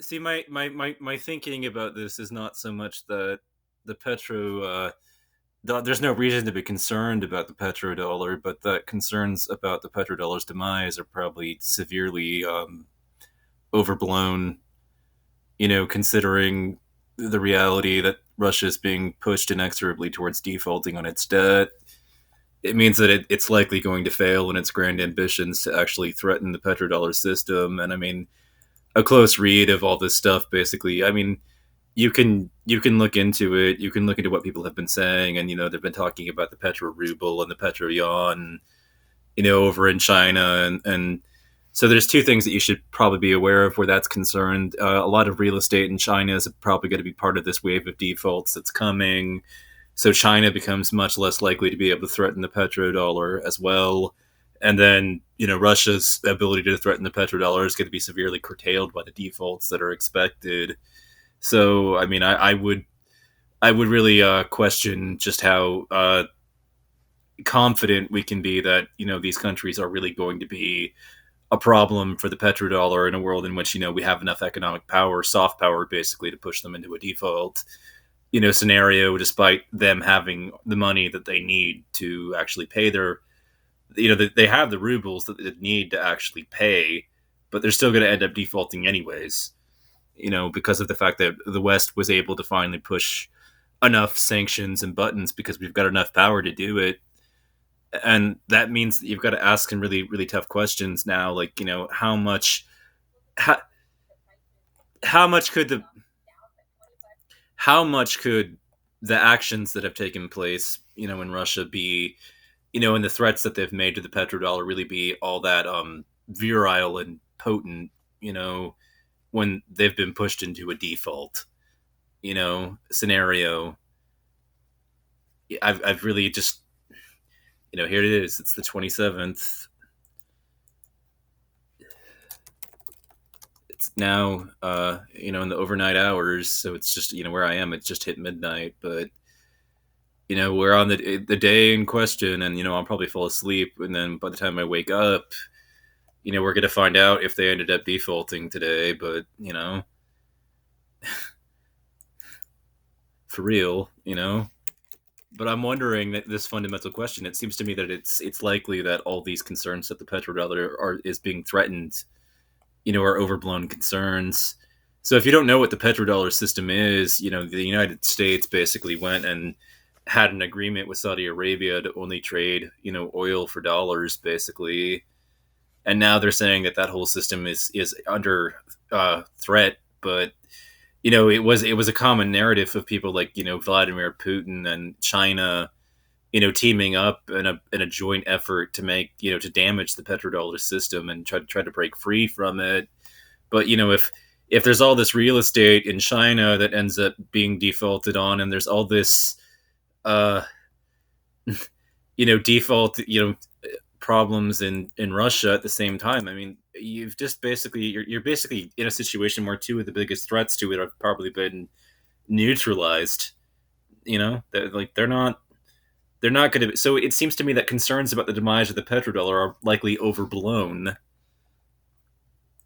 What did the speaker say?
See, my thinking about this is not so much that the petro. There's no reason to be concerned about the petrodollar, but that concerns about the petrodollar's demise are probably severely overblown. Considering the reality that Russia is being pushed inexorably towards defaulting on its debt, it means that it's likely going to fail in its grand ambitions to actually threaten the petrodollar system. And I mean, a close read of all this stuff, basically. I mean, you can look into it. You can look into what people have been saying, and they've been talking about the petro ruble and the petro yuan, over in China, and so there's two things that you should probably be aware of where that's concerned. A lot of real estate in China is probably going to be part of this wave of defaults that's coming. So China becomes much less likely to be able to threaten the petrodollar as well. And then, Russia's ability to threaten the petrodollar is going to be severely curtailed by the defaults that are expected. So, I mean, I would really question just how confident we can be that these countries are really going to be a problem for the petrodollar in a world in which we have enough economic power, soft power, basically, to push them into a default scenario, despite them having the money that they need to actually pay their they have the rubles that they need to actually pay, but they're still going to end up defaulting anyways. Because of the fact that the West was able to finally push enough sanctions and buttons because we've got enough power to do it. And that means that you've got to ask some really, really tough questions now, like, how, how much could the actions that have taken place, in Russia be, and the threats that they've made to the petrodollar really be all that virile and potent, when they've been pushed into a default, scenario. I've really just, here it is. It's the 27th. It's now, in the overnight hours. So it's just, where I am, it's just hit midnight. But, we're on the day in question, and, I'll probably fall asleep. And then by the time I wake up, we're going to find out if they ended up defaulting today. But, for real, But I'm wondering that this fundamental question. It seems to me that it's likely that all these concerns that the petrodollar is being threatened, are overblown concerns. So if you don't know what the petrodollar system is, the United States basically went and had an agreement with Saudi Arabia to only trade, oil for dollars, basically. And now they're saying that that whole system is under threat. But it was a common narrative of people like Vladimir Putin and China, teaming up in a joint effort to make to damage the petrodollar system and try to break free from it. But if there's all this real estate in China that ends up being defaulted on, and there's all this uh default problems in Russia at the same time. I mean, you've just basically you're basically in a situation where two of the biggest threats to it have probably been neutralized. Like they're not going to. So it seems to me that concerns about the demise of the petrodollar are likely overblown.